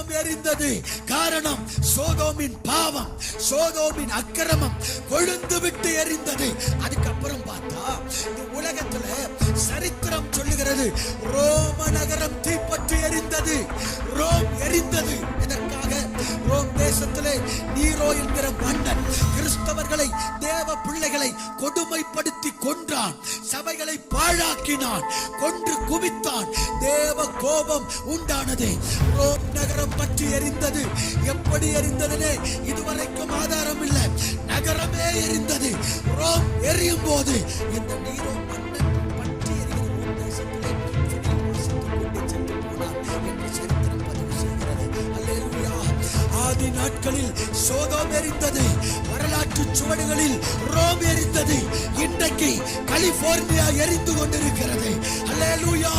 Rome எரிந்தது. காரணம் சோதோமின் பாவம், சோதோமின் அக்கிரமம் கொழுந்து விட்டு எரிந்தது. அதுக்கப்புறம் பார்த்தா இந்த உலகத்துல சரித்திரம் சொல்லுகிறது, ரோம நகரம் தீப்பற்றி எரிந்தது. ரோம் எரிந்தது. எதற்காக? ரோம் தேசத்திலே நீரோ என்கிற மன்னன் கிறிஸ்தவர்களை, தேவ பிள்ளைகளை கொடுமைப்படுத்தி கொன்றான், சபைகளை பாழாக்கினான், கொன்று குவித்தான். தேவ கோபம் உண்டானது. ரோம் நகரம் பற்றி எரிந்தது. எப்படி எரிந்ததுனே இதுவரைக்கும் ஆதாரம் இல்லை. நகரமே எரிந்தது. ரோம் எரியும் போது இந்த நீரோ மன்னன் பற்றி எரிகிற ரோம் தேசத்திலே சென்று போனான் என்று சரித்திரம் பதிவு செய்கிறது. அல்லேலூயா. ஆதி நாட்களில் சோதோம் எரிந்தது. வரலாற்று சுவடுகளில் ரோம் எரிந்தது. இன்றைக்கு கலிபோர்னியா எரிந்து கொண்டிருக்கிறது. அல்லேலூயா.